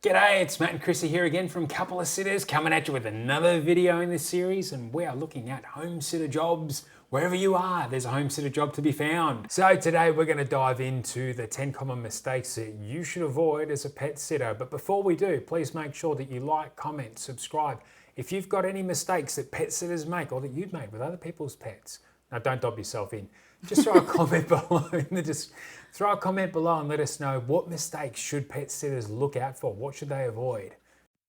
G'day, it's Matt and Chrissy here again from Couple of Sitters, coming at you with another video in this series, and we are looking at home sitter jobs. Wherever you are, there's a home sitter job to be found. So today we're going to dive into the 10 common mistakes that you should avoid as a pet sitter. But before we do, please make sure that you like, comment, subscribe. If you've got any mistakes that pet sitters make or that you've made with other people's pets, now don't dob yourself in. Just throw a comment below and let us know what mistakes should pet sitters look out for. What should they avoid?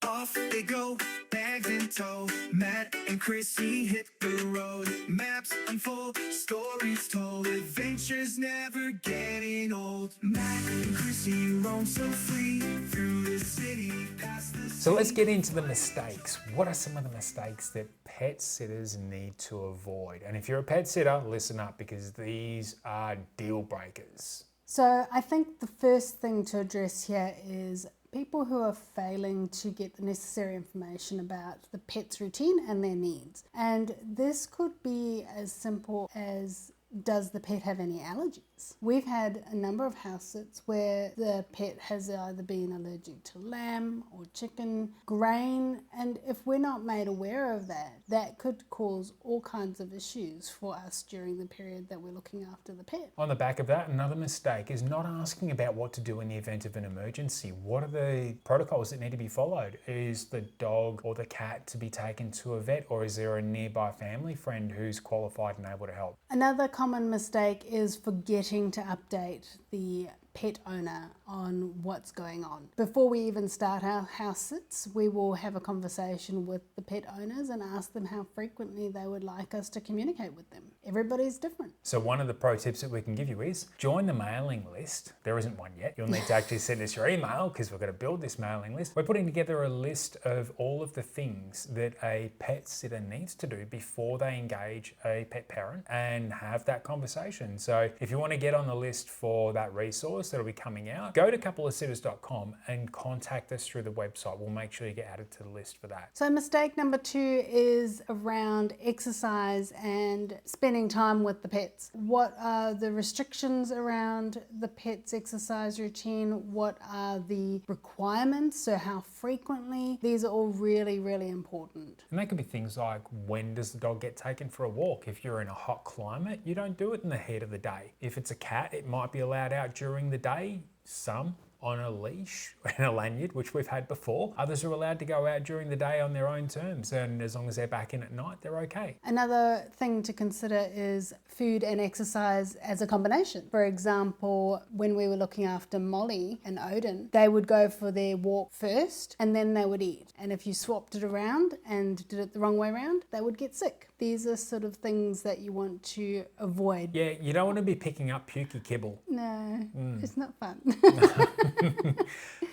Off they go, bags in tow. Matt and Chrissy hit the road. Maps unfold, stories told. Adventures never getting old. Matt and Chrissy roam so free through the city, past the sea. So let's get into the mistakes. What are some of the mistakes that pet sitters need to avoid? And if you're a pet sitter, listen up, because these are deal breakers. So I think the first thing to address here is people who are failing to get the necessary information about the pet's routine and their needs. And this could be as simple as, does the pet have any allergies? We've had a number of house sits where the pet has either been allergic to lamb or chicken, grain, and if we're not made aware of that, that could cause all kinds of issues for us during the period that we're looking after the pet. On the back of that, another mistake is not asking about what to do in the event of an emergency. What are the protocols that need to be followed? Is the dog or the cat to be taken to a vet, or is there a nearby family friend who's qualified and able to help? Another common mistake is forgetting to update the pet owner on what's going on. Before we even start our house sits, we will have a conversation with the pet owners and ask them how frequently they would like us to communicate with them. Everybody's different. So one of the pro tips that we can give you is join the mailing list. There isn't one yet. You'll need to actually send us your email because we're going to build this mailing list. We're putting together a list of all of the things that a pet sitter needs to do before they engage a pet parent and have that conversation. So if you want to get on the list for that resource that'll be coming out, go to coupleofsitters.com and contact us through the website. We'll make sure you get added to the list for that. So mistake number 2 is around exercise and spending time with the pets. What are the restrictions around the pet's exercise routine? What are the requirements? So how frequently? These are all really, really important. And that could be things like, when does the dog get taken for a walk? If you're in a hot climate, you don't do it in the heat of the day. If it's a cat, it might be allowed out during the day. Some on a leash and a lanyard, which we've had before. Others are allowed to go out during the day on their own terms, and as long as they're back in at night, they're okay. Another thing to consider is food and exercise as a combination. For example, when we were looking after Molly and Odin, they would go for their walk first and then they would eat. And if you swapped it around and did it the wrong way around, they would get sick. These are sort of things that you want to avoid. Yeah, you don't want to be picking up pukey kibble. No, it's not fun.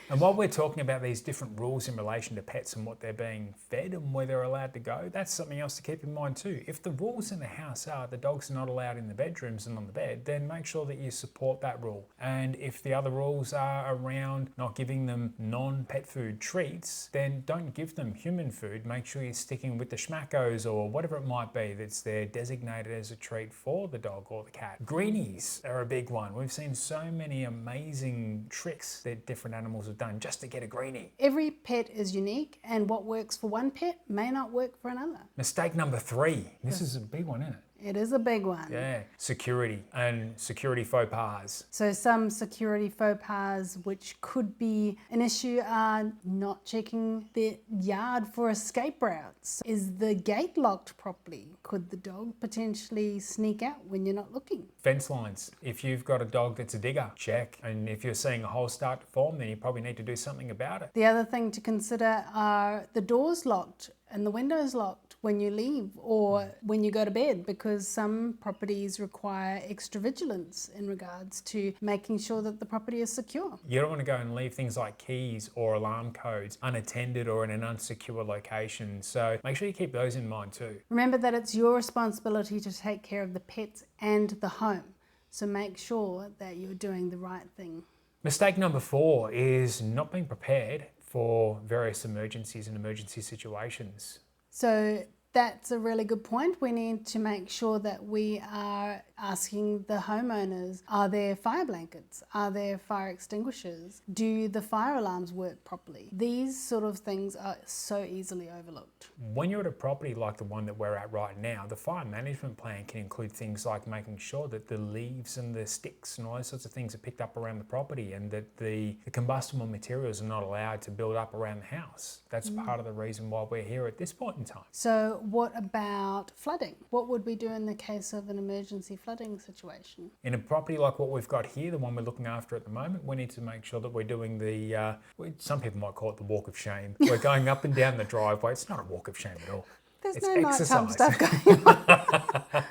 And while we're talking about these different rules in relation to pets and what they're being fed and where they're allowed to go, that's something else to keep in mind too. If the rules in the house are the dogs are not allowed in the bedrooms and on the bed, then make sure that you support that rule. And if the other rules are around not giving them non-pet food treats, then don't give them human food. Make sure you're sticking with the schmackos or whatever it might be that's there designated as a treat for the dog or the cat. Greenies are a big one. We've seen so many amazing tricks that different animals have done just to get a greenie. Every pet is unique, and what works for one pet may not work for another. Mistake number 3. This is a big one, isn't it? It is a big one. Yeah, security and security faux pas. So some security faux pas which could be an issue are not checking the yard for escape routes. Is the gate locked properly? Could the dog potentially sneak out when you're not looking? Fence lines. If you've got a dog that's a digger, check. And if you're seeing a hole start to form, then you probably need to do something about it. The other thing to consider are the doors locked and the windows locked when you leave or when you go to bed, because some properties require extra vigilance in regards to making sure that the property is secure. You don't want to go and leave things like keys or alarm codes unattended or in an unsecure location. So make sure you keep those in mind too. Remember that it's your responsibility to take care of the pets and the home. So make sure that you're doing the right thing. Mistake number 4 is not being prepared for various emergencies and emergency situations. So that's a really good point. We need to make sure that we are asking the homeowners, are there fire blankets? Are there fire extinguishers? Do the fire alarms work properly? These sort of things are so easily overlooked. When you're at a property like the one that we're at right now, the fire management plan can include things like making sure that the leaves and the sticks and all those sorts of things are picked up around the property, and that the combustible materials are not allowed to build up around the house. That's part of the reason why we're here at this point in time. So what about flooding? What would we do in the case of an emergency flooding situation? In a property like what we've got here, the one we're looking after at the moment, we need to make sure that we're doing the, some people might call it the walk of shame. We're going up and down the driveway. It's not a walk of shame at all. There's It's no nighttime exercise. stuff going on.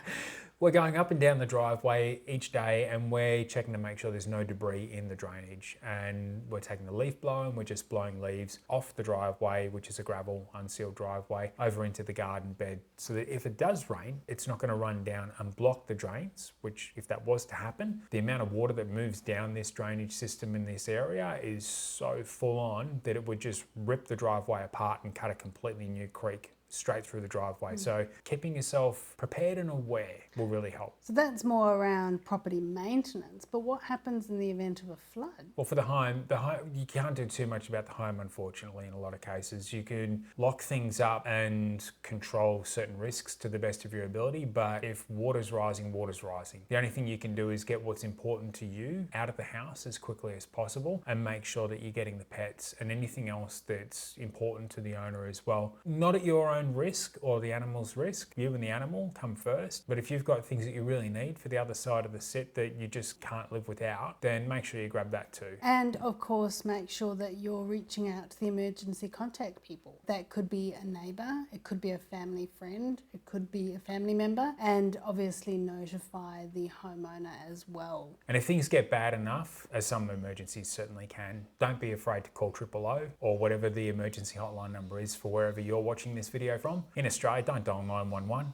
We're going up and down the driveway each day, and we're checking to make sure there's no debris in the drainage. And we're taking the leaf blower and we're just blowing leaves off the driveway, which is a gravel, unsealed driveway, over into the garden bed, so that if it does rain, it's not going to run down and block the drains, which if that was to happen, the amount of water that moves down this drainage system in this area is so full on that it would just rip the driveway apart and cut a completely new creek straight through the driveway. So keeping yourself prepared and aware will really help. So that's more around property maintenance, but what happens in the event of a flood? Well, for the home, you can't do too much about the home, unfortunately, in a lot of cases. You can lock things up and control certain risks to the best of your ability, but if water's rising, water's rising. The only thing you can do is get what's important to you out of the house as quickly as possible, and make sure that you're getting the pets and anything else that's important to the owner as well. Not at your own risk or the animal's risk. You and the animal come first, but if you've got things that you really need for the other side of the sit that you just can't live without, then make sure you grab that too. And of course, make sure that you're reaching out to the emergency contact people. That could be a neighbour, it could be a family friend, it could be a family member, and obviously notify the homeowner as well. And if things get bad enough, as some emergencies certainly can, don't be afraid to call 000 or whatever the emergency hotline number is for wherever you're watching this video from. In Australia, don't dial 911.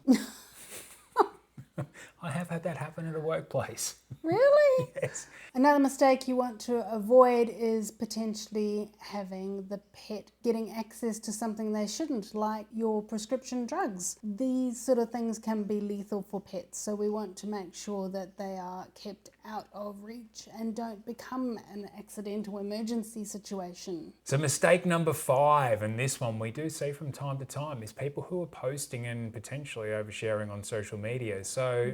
I have had that happen at a workplace. Really? Yes. Another mistake you want to avoid is potentially having the pet getting access to something they shouldn't, like your prescription drugs. These sort of things can be lethal for pets, so we want to make sure that they are kept out of reach and don't become an accidental emergency situation. So mistake number 5, and this one we do see from time to time, is people who are posting and potentially oversharing on social media. So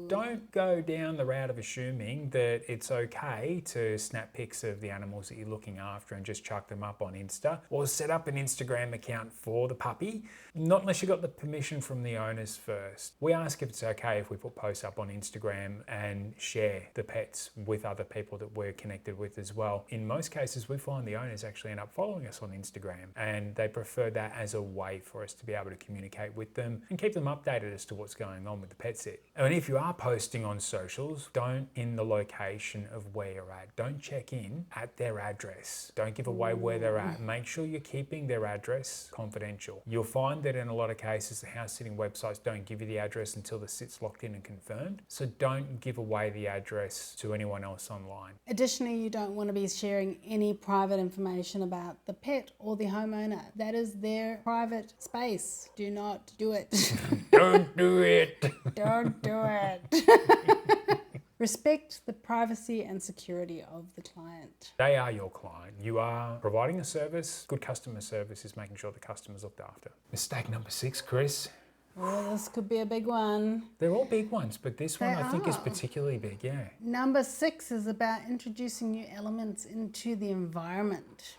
don't go down the route of assuming that it's okay to snap pics of the animals that you're looking after and just chuck them up on Insta, or set up an Instagram account for the puppy, not unless you got the permission from the owners first. We ask if it's okay if we put posts up on Instagram and share the pets with other people that we're connected with as well. In most cases, we find the owners actually end up following us on Instagram, and they prefer that as a way for us to be able to communicate with them and keep them updated as to what's going on with the pet sit. And if you are posting on socials, don't in the location of where you're at. Don't check in at their address. Don't give away where they're at. Make sure you're keeping their address confidential. You'll find that in a lot of cases, the house sitting websites don't give you the address until the sit's locked in and confirmed. So don't give away the address to anyone else online. Additionally, you don't want to be sharing any private information about the pet or the homeowner. That is their private space. Do not do it. Don't do it. Don't do it. Respect the privacy and security of the client. They are your client. You are providing a service. Good customer service is making sure the customer's looked after. Mistake number 6, Chris. Oh, this could be a big one. They're all big ones, but this one They I think is are. particularly big, yeah. Number 6 is about introducing new elements into the environment.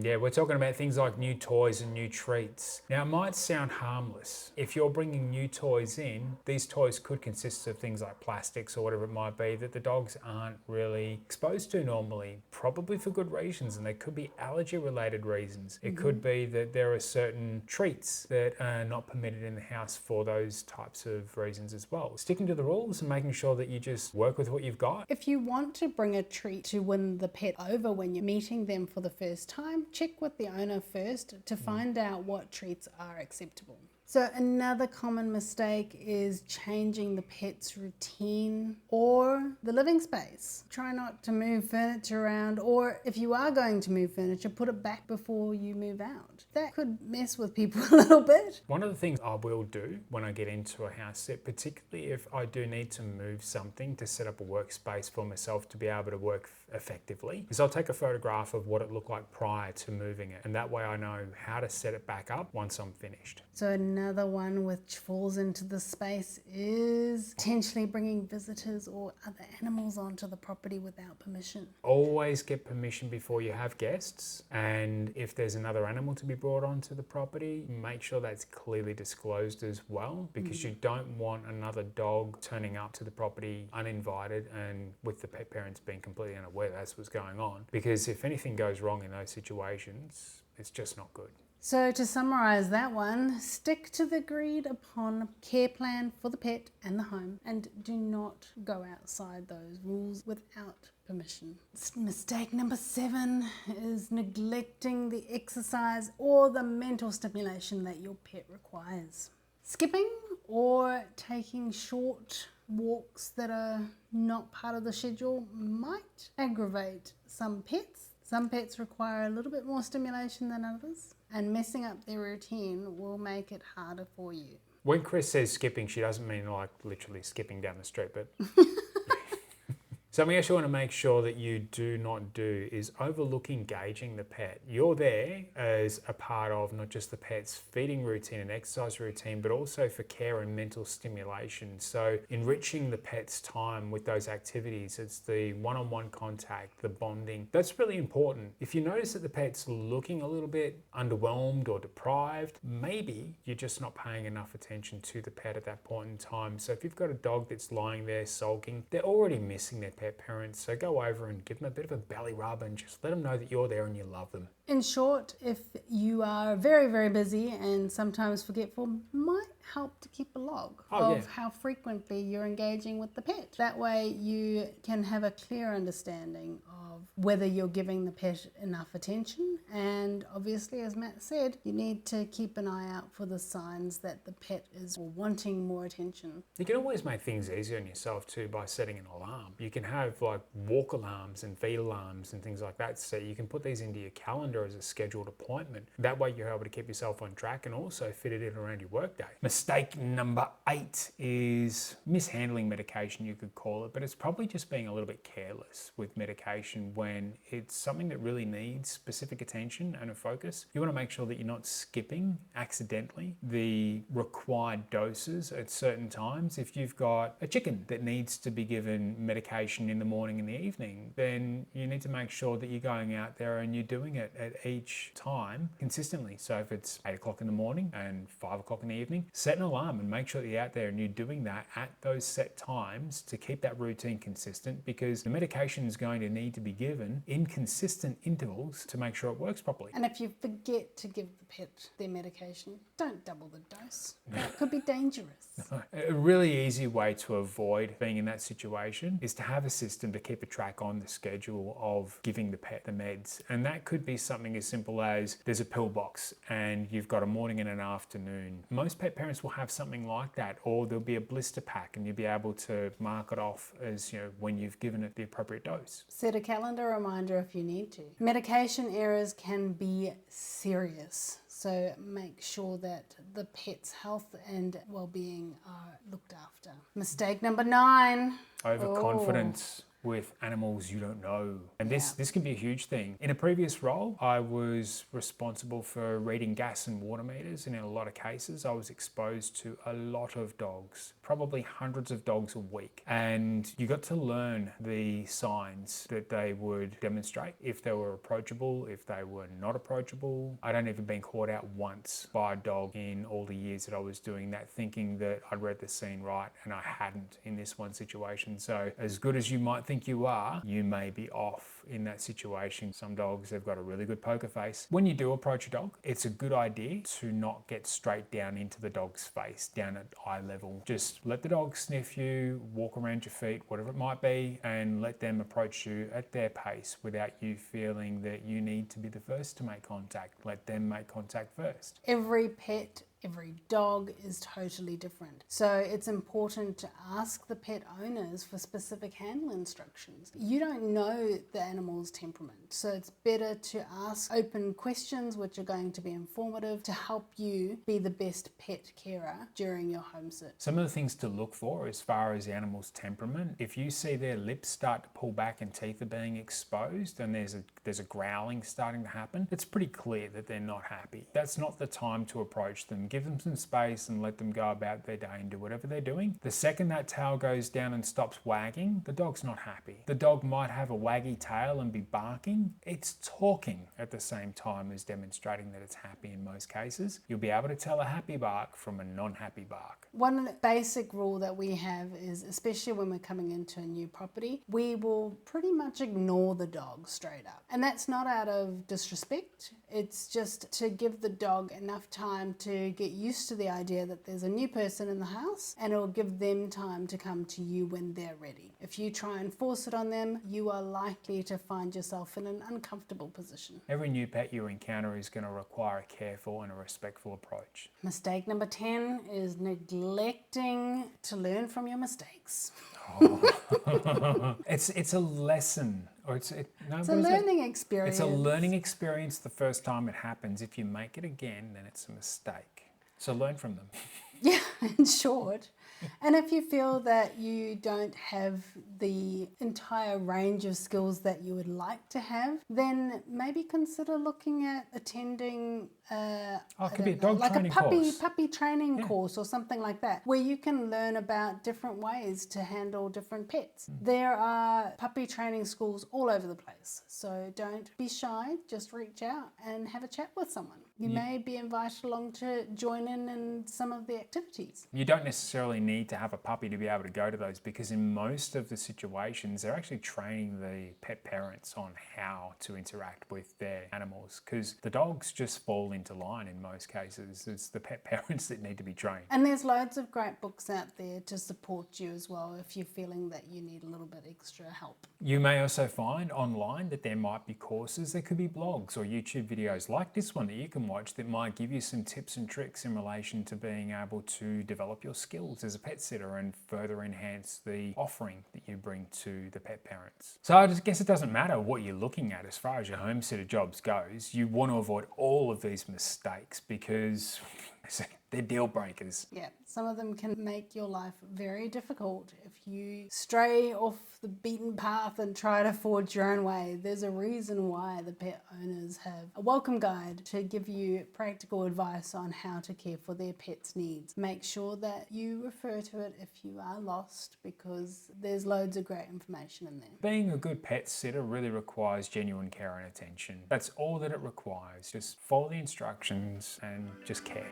Yeah, we're talking about things like new toys and new treats. Now, it might sound harmless. If you're bringing new toys in, these toys could consist of things like plastics or whatever it might be that the dogs aren't really exposed to normally, probably for good reasons, and they could be allergy-related reasons. It could be that there are certain treats that are not permitted in the house for those types of reasons as well. Sticking to the rules and making sure that you just work with what you've got. If you want to bring a treat to win the pet over when you're meeting them for the first time, check with the owner first to find out what treats are acceptable. So another common mistake is changing the pet's routine or the living space. Try not to move furniture around, or if you are going to move furniture, put it back before you move out. That could mess with people a little bit. One of the things I will do when I get into a house sit, particularly if I do need to move something to set up a workspace for myself to be able to work effectively, is I'll take a photograph of what it looked like prior to moving it. And that way I know how to set it back up once I'm finished. So another one which falls into the space is potentially bringing visitors or other animals onto the property without permission. Always get permission before you have guests, and if there's another animal to be brought onto the property, make sure that's clearly disclosed as well, because you don't want another dog turning up to the property uninvited and with the pet parents being completely unaware that's what's going on, because if anything goes wrong in those situations, it's just not good. So to summarize that one, stick to the agreed upon care plan for the pet and the home, and do not go outside those rules without permission. Mistake number 7 is neglecting the exercise or the mental stimulation that your pet requires. Skipping or taking short walks that are not part of the schedule might aggravate some pets. Some pets require a little bit more stimulation than others, and messing up their routine will make it harder for you. When Chris says skipping, she doesn't mean like literally skipping down the street, but something else you want to make sure that you do not do is overlook engaging the pet. You're there as a part of not just the pet's feeding routine and exercise routine, but also for care and mental stimulation. So enriching the pet's time with those activities, it's the one-on-one contact, the bonding. That's really important. If you notice that the pet's looking a little bit underwhelmed or deprived, maybe you're just not paying enough attention to the pet at that point in time. So if you've got a dog that's lying there sulking, they're already missing their pet parents, so go over and give them a bit of a belly rub and just let them know that you're there and you love them. In short, if you are very, very busy and sometimes forgetful, might help to keep a log of how frequently you're engaging with the pet. That way you can have a clear understanding of whether you're giving the pet enough attention, and obviously, as Matt said, you need to keep an eye out for the signs that the pet is wanting more attention. You can always make things easier on yourself too by setting an alarm. You can have like walk alarms and feed alarms and things like that, so you can put these into your calendar as a scheduled appointment. That way you're able to keep yourself on track and also fit it in around your workday. Mistake number 8 is mishandling medication, you could call it, but it's probably just being a little bit careless with medication when it's something that really needs specific attention and a focus. You want to make sure that you're not skipping accidentally the required doses at certain times. If you've got a chicken that needs to be given medication in the morning and the evening, then you need to make sure that you're going out there and you're doing it at each time consistently. So if it's 8 o'clock in the morning and 5 o'clock in the evening, set an alarm and make sure that you're out there and you're doing that at those set times to keep that routine consistent, because the medication is going to need to be given in consistent intervals to make sure it works properly. And if you forget to give the pet their medication, don't double the dose. That could be dangerous. A really easy way to avoid being in that situation is to have a system to keep a track on the schedule of giving the pet the meds. And that could be something as simple as there's a pill box and you've got a morning and an afternoon. Most pet parents will have something like that, or there'll be a blister pack and you'll be able to mark it off as, you know, when you've given it the appropriate dose. Set a calendar reminder if you need to. Medication errors can be serious, so make sure that the pet's health and well-being are looked after. Mistake number 9. Overconfidence with animals you don't know. And this can be a huge thing. In a previous role, I was responsible for reading gas and water meters, and in a lot of cases, I was exposed to a lot of dogs, probably hundreds of dogs a week. And you got to learn the signs that they would demonstrate, if they were approachable, if they were not approachable. I'd only ever been caught out once by a dog in all the years that I was doing that, thinking that I'd read the scene right, and I hadn't in this one situation. So as good as you might think you are, you may be off in that situation. Some dogs, they've got a really good poker face. When you do approach a dog, it's a good idea to not get straight down into the dog's face, down at eye level. Just let the dog sniff you, walk around your feet, whatever it might be, and let them approach you at their pace without you feeling that you need to be the first to make contact. Let them make contact first. Every pet, Every dog is totally different. So it's important to ask the pet owners for specific handle instructions. You don't know the animal's temperament, so it's better to ask open questions which are going to be informative to help you be the best pet carer during your home sit. Some of the things to look for as far as the animal's temperament, if you see their lips start to pull back and teeth are being exposed and there's a growling starting to happen, it's pretty clear that they're not happy. That's not the time to approach them. Give them some space and let them go about their day and do whatever they're doing. The second that tail goes down and stops wagging, the dog's not happy. The dog might have a waggy tail and be barking. It's talking at the same time as demonstrating that it's happy in most cases. You'll be able to tell a happy bark from a non-happy bark. One basic rule that we have is, especially when we're coming into a new property, we will pretty much ignore the dog straight up. And that's not out of disrespect. It's just to give the dog enough time to get used to the idea that there's a new person in the house, and it'll give them time to come to you when they're ready. If you try and force it on them, you are likely to find yourself in an uncomfortable position. Every new pet you encounter is going to require a careful and a respectful approach. Mistake number 10 is neglecting to learn from your mistakes. It's a lesson, or it's a learning experience. It's a learning experience the first time it happens. If you make it again, then it's a mistake. So learn from them. Yeah, in short. And if you feel that you don't have the entire range of skills that you would like to have, then maybe consider looking at attending it could be a dog training course. puppy training course or something like that, where you can learn about different ways to handle different pets. There are puppy training schools all over the place, so don't be shy, just reach out and have a chat with someone. You may be invited along to join in some of the activities. You don't necessarily need to have a puppy to be able to go to those, because in most of the situations they're actually training the pet parents on how to interact with their animals, because the dogs just fall into line in most cases. It's the pet parents that need to be trained. And there's loads of great books out there to support you as well if you're feeling that you need a little bit extra help. You may also find online that there might be courses, there could be blogs or YouTube videos like this one that you can watch that might give you some tips and tricks in relation to being able to develop your skills as a pet sitter and further enhance the offering that you bring to the pet parents. So I just guess it doesn't matter what you're looking at as far as your home sitter jobs goes. You want to avoid all of these mistakes because they're deal breakers. Yeah, some of them can make your life very difficult if you stray off the beaten path and try to forge your own way. There's a reason why the pet owners have a welcome guide to give you practical advice on how to care for their pet's needs. Make sure that you refer to it if you are lost, because there's loads of great information in there. Being a good pet sitter really requires genuine care and attention. That's all that it requires. Just follow the instructions and just care.